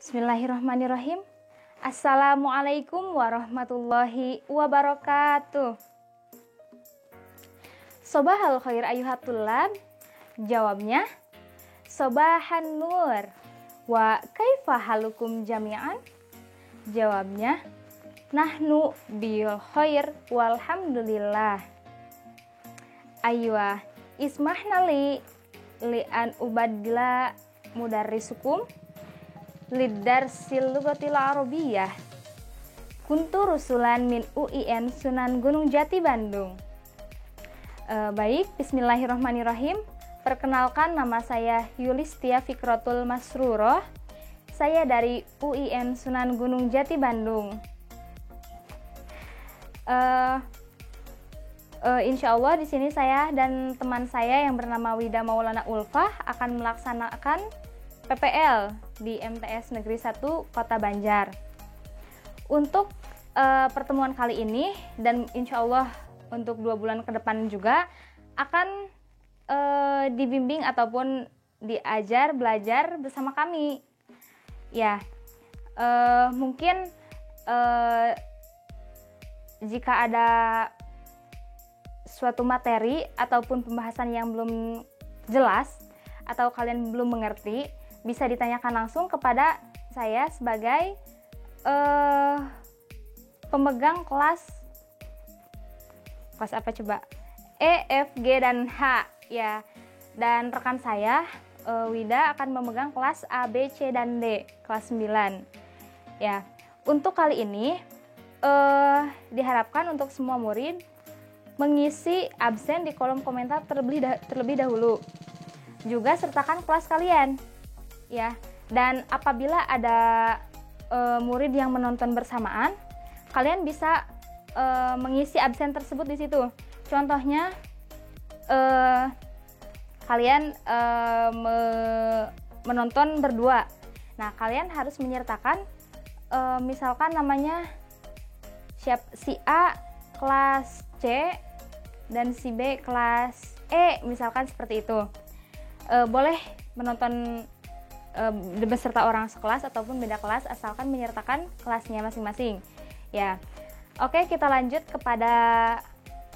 Bismillahirrahmanirrahim. Assalamualaikum warahmatullahi wabarakatuh. Sobahal khair ayuhat tullab. Jawabnya, Sobahan nur. Wa kaifa halukum jami'an? Jawabnya, Nahnu bil khair walhamdulillah. Aywa, ismahna li an ubadila mudarrisukum lidarsil lugatil arabiyyah. Kuntu rusulan min UIN Sunan Gunung Jati Bandung. Baik, bismillahirrahmanirrahim. Perkenalkan, nama saya Yulistia Fikratul Masruroh. Saya dari UIN Sunan Gunung Jati Bandung. Insya Allah di sini saya dan teman saya yang bernama Wida Maulana Ulfah akan melaksanakan PPL di MTS Negeri 1 Kota Banjar. Untuk pertemuan kali ini dan insya Allah untuk 2 bulan ke depan juga akan dibimbing ataupun diajar belajar bersama kami. Ya, mungkin jika ada suatu materi ataupun pembahasan yang belum jelas atau kalian belum mengerti, bisa ditanyakan langsung kepada saya sebagai pemegang kelas apa coba? E, F, G, dan H ya. Dan rekan saya Wida akan memegang kelas A, B, C, dan D, kelas 9 ya. Untuk kali ini diharapkan untuk semua murid mengisi absen di kolom komentar terlebih dahulu. Juga sertakan kelas kalian ya. Dan apabila ada murid yang menonton bersamaan, kalian bisa mengisi absen tersebut di situ. Contohnya kalian menonton berdua. Nah, kalian harus menyertakan misalkan namanya si A kelas C dan si B kelas E, misalkan seperti itu. Boleh menonton beserta orang sekelas ataupun beda kelas asalkan menyertakan kelasnya masing-masing ya. Oke, kita lanjut kepada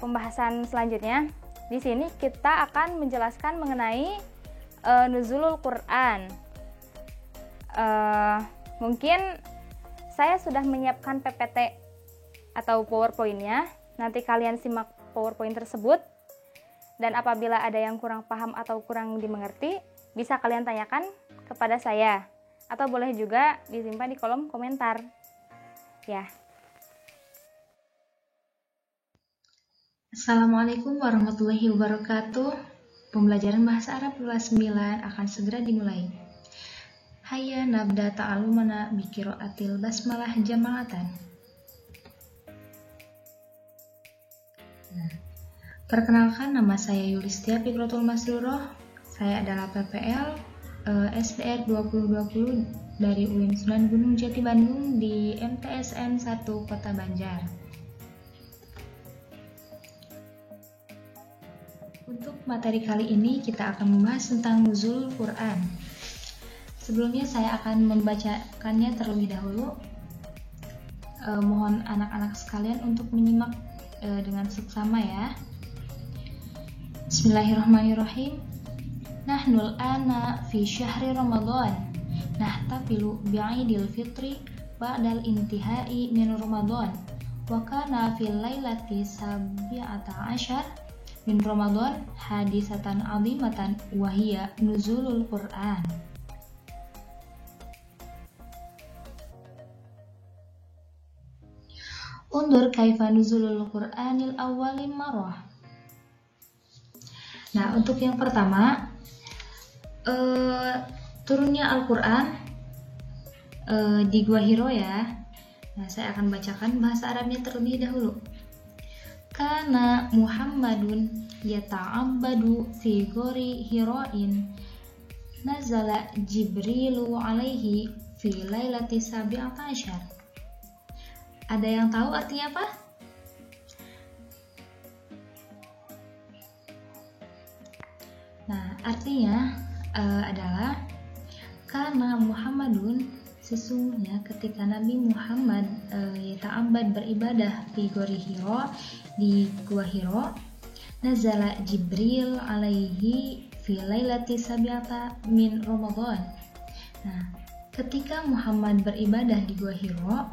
pembahasan selanjutnya. Di sini kita akan menjelaskan mengenai nuzulul Quran. Mungkin saya sudah menyiapkan PPT atau PowerPoint-nya. Nanti kalian simak PowerPoint tersebut. Dan apabila ada yang kurang paham atau kurang dimengerti, bisa kalian tanyakan kepada saya. Atau boleh juga disimpan di kolom komentar. Ya. Assalamualaikum warahmatullahi wabarakatuh. Pembelajaran bahasa Arab kelas 9 akan segera dimulai. Hayya nabda ta'alumana bi qiraatil basmalah jama'atan. Perkenalkan, nama saya Yulistia Fikratul Masruroh. Saya adalah PPL SDR 2020 dari UIN Sunan Gunung Jati Bandung di MTSN 1 Kota Banjar. Untuk materi kali ini kita akan membahas tentang nuzulul Quran. Sebelumnya saya akan membacakannya terlebih dahulu. Mohon anak-anak sekalian untuk menyimak dengan seksama ya. Bismillahirrahmanirrahim. Nahnul ana fi syahri Ramadan. Nahtafilu bi'idil fitri ba'dal intihai min Ramadan. Wa kana fil lailati sabi'ata asyar min Ramadan hadisatan azimatan wahiyya nuzulul Quran. Undur kaifa nuzulul Quranil awwalim marrah. Nah, untuk yang pertama, turunnya Al-Quran di Gua Hiro ya. Nah, saya akan bacakan bahasa Arabnya terlebih dahulu. Kana Muhammadun yata'abbadu fi gori Hiro'in nazala Jibrilu alaihi fi lailati sabi'ata asyar. Ada yang tahu artinya apa? Nah, artinya adalah karena Muhammadun Sesungguhnya ketika Nabi Muhammad ta'abbad beribadah di Gua Hiro, nazala Jibril alaihi fi lailati sabiata min Ramadan. Nah, ketika Muhammad beribadah di Gua Hiro,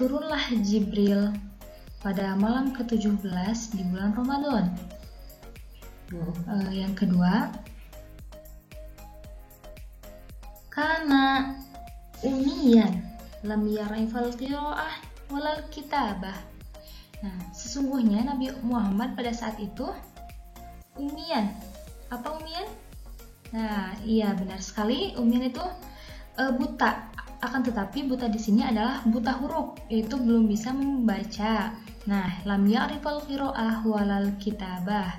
turunlah Jibril pada malam ke-17 di bulan Ramadan. Yang kedua, karena umiyan lam yarifal qiraah walal kitabah. Nah, sesungguhnya Nabi Muhammad pada saat itu umiyan. Apa umiyan? Nah, iya benar sekali, umiyan itu buta. Akan tetapi buta di sini adalah buta huruf, yaitu belum bisa membaca. Nah, lam yarifal qiraah walal kitabah.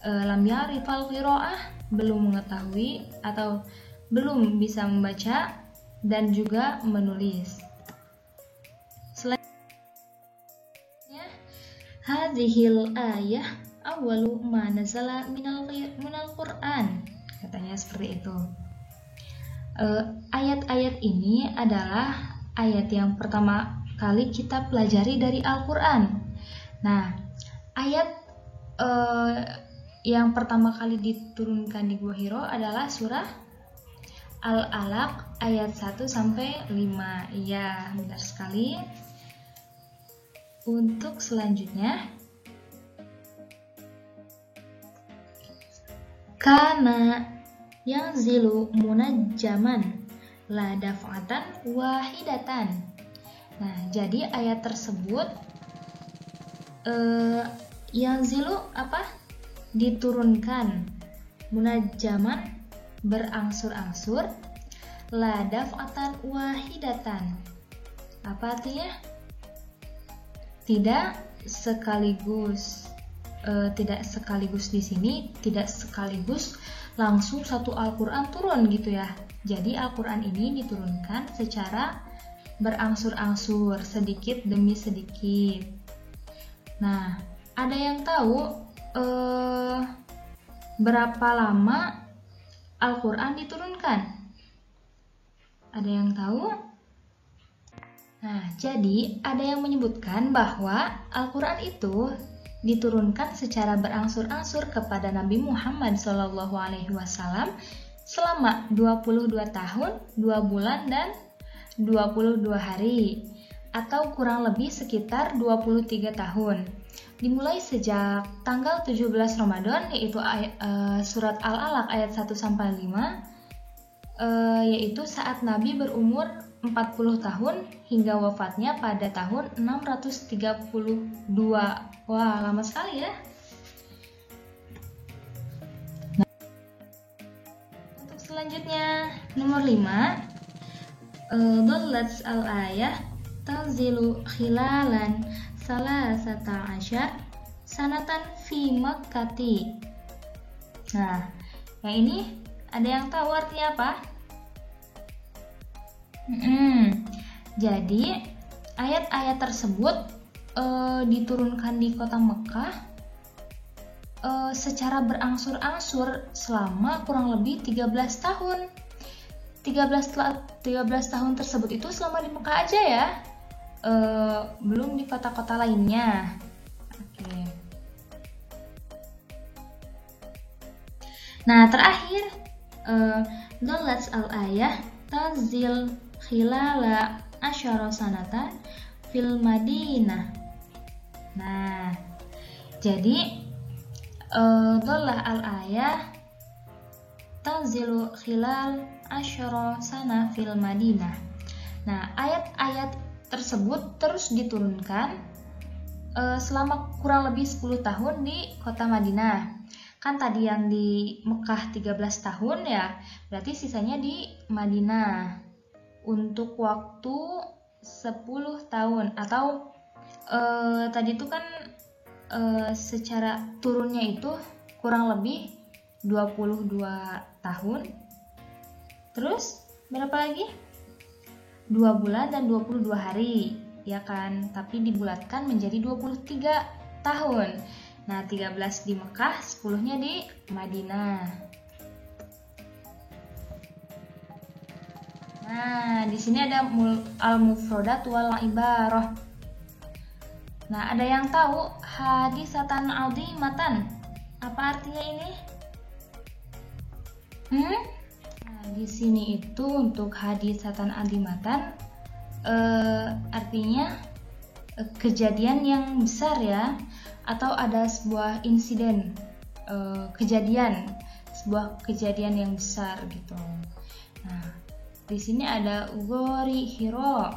Lam yarifal qiraah, belum mengetahui atau belum bisa membaca dan juga menulis. Selanjutnya, hadhil ayah awwalu ma nazala minal Qur'an. Katanya seperti itu. Ayat-ayat ini adalah ayat yang pertama kali kita pelajari dari Al-Quran. Nah, ayat yang pertama kali diturunkan di Gua Hiro adalah surah Al-Alaq ayat 1 sampai 5. Iya, benar sekali. Untuk selanjutnya, kana yanzilu munajjaman la daf'atan wahidatan. Nah, jadi ayat tersebut yanzilu apa? Diturunkan, munajjaman berangsur-angsur, la daf'atan wahidatan. Apa artinya? Tidak sekaligus. Tidak sekaligus di sini, tidak sekaligus langsung satu Al-Quran turun gitu ya. Jadi Al-Quran ini diturunkan secara berangsur-angsur, sedikit demi sedikit. Nah, ada yang tahu berapa lama Al-Quran diturunkan? Ada yang tahu? Nah, jadi ada yang menyebutkan bahwa Al-Quran itu diturunkan secara berangsur-angsur kepada Nabi Muhammad SAW selama 22 tahun, 2 bulan, dan 22 hari, atau kurang lebih sekitar 23 tahun. Dimulai sejak tanggal 17 Ramadan, yaitu surat Al-Alaq ayat 1-5, yaitu saat Nabi berumur 40 tahun hingga wafatnya pada tahun 632. Wah, lama sekali ya. Nah, untuk selanjutnya, nomor 5, Dallat al-ayah tanzilu khilalan salasata asyar sanatan fi Makkati. Nah, yang ini ada yang tahu artinya apa? Jadi ayat-ayat tersebut diturunkan di kota Mekah secara berangsur-angsur selama kurang lebih 13 tahun. 13 tahun tersebut itu selama di Mekah aja ya, belum di kota-kota lainnya. Oke. Nah, terakhir, Dallat al-ayah tanzil khilala asyara sanatan fil Madinah. Nah, jadi Dallat al-ayah tanzilu khilal asyara sana fil Madinah. Nah, ayat-ayat tersebut terus diturunkan selama kurang lebih 10 tahun di kota Madinah. Kan tadi yang di Mekah 13 tahun ya, berarti sisanya di Madinah untuk waktu 10 tahun. Atau tadi itu kan secara turunnya itu kurang lebih 22 tahun. Terus berapa lagi? 2 bulan dan 22 hari, ya kan? Tapi dibulatkan menjadi 23 tahun. Nah, 13 di Mekah, 10-nya di Madinah. Nah, di sini ada al-mufradat wal ibarah. Nah, ada yang tahu hadisatan azimatan? Apa artinya ini? Nah, di sini itu untuk hadisatan azimatan artinya kejadian yang besar ya, atau ada sebuah insiden, sebuah kejadian yang besar gitu. Nah, di sini ada Gori Hiro.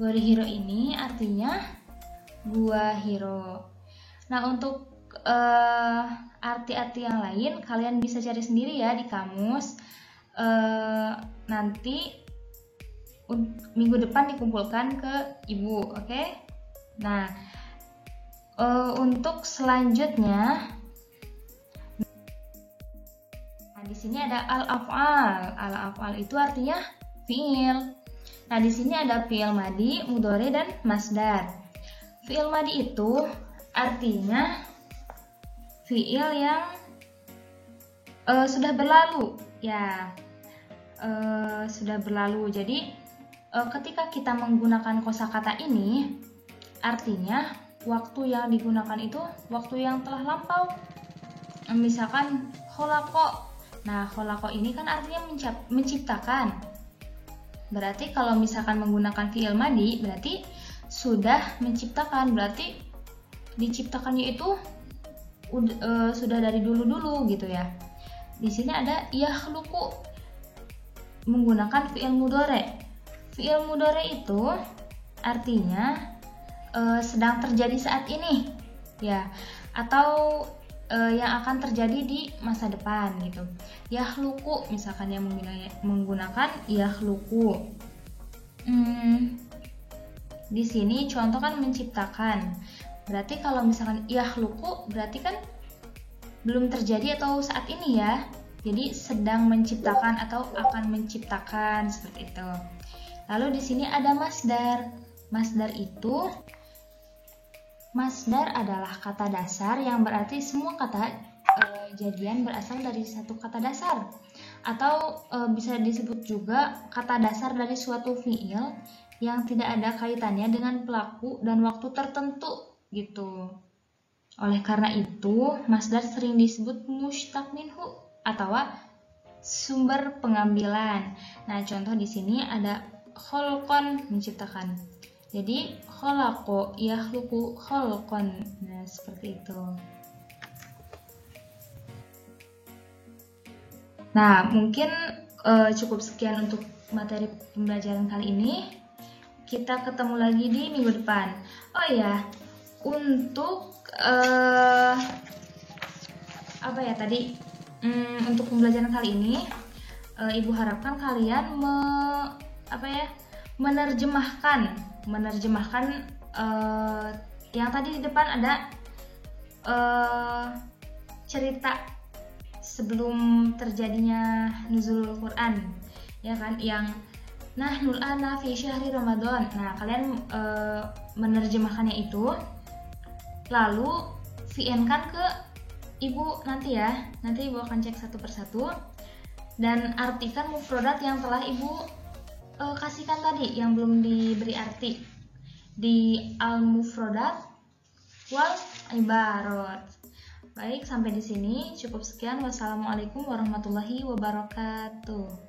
Gori Hiro ini artinya gua Hiro. Nah, untuk arti-arti yang lain kalian bisa cari sendiri ya di kamus. Nanti minggu depan dikumpulkan ke ibu, oke? Nah, untuk selanjutnya, di sini ada al-af'al. Al-af'al itu artinya fiil. Nah, di sini ada fiil madi, mudhari, dan masdar. Fiil madi itu artinya fiil yang sudah berlalu, ya, sudah berlalu. Jadi ketika kita menggunakan kosakata ini, artinya waktu yang digunakan itu waktu yang telah lampau. Misalkan kholaqo. Nah, kholaqo ini kan artinya menciptakan. Berarti kalau misalkan menggunakan fiil madi, berarti sudah menciptakan. Berarti diciptakannya itu sudah dari dulu-dulu gitu ya. Di sini ada yakhluqu menggunakan fiil mudhari. Fiil mudhari itu artinya sedang terjadi saat ini ya, atau yang akan terjadi di masa depan gitu. Yakhluqu misalkan yang menggunakan yakhluqu. Di sini contoh kan menciptakan. Berarti kalau misalkan yakhluqu berarti kan belum terjadi atau saat ini ya. Jadi sedang menciptakan atau akan menciptakan seperti itu. Lalu di sini ada masdar. Masdar adalah kata dasar yang berarti semua kata jadian berasal dari satu kata dasar, atau bisa disebut juga kata dasar dari suatu fiil yang tidak ada kaitannya dengan pelaku dan waktu tertentu gitu. Oleh karena itu, masdar sering disebut mushtaq minhu atau sumber pengambilan. Nah, contoh di sini ada kholqon menciptakan. Jadi kholaqo yakhluqu kholqon. Nah, seperti itu. Nah, mungkin cukup sekian untuk materi pembelajaran kali ini. Kita ketemu lagi di minggu depan. Oh ya, untuk untuk pembelajaran kali ini, Ibu harapkan kalian menerjemahkan yang tadi di depan ada cerita sebelum terjadinya nuzulul Quran, ya kan, yang nahnul ana fi syahri Ramadan. Nah, kalian menerjemahkannya itu, lalu VN-kan ke ibu nanti ya. Nanti ibu akan cek satu persatu dan artikan mufradat yang telah ibu kasihkan tadi yang belum diberi arti di al-mufradat wal ibarat. Baik, sampai di sini cukup sekian. Wassalamualaikum warahmatullahi wabarakatuh.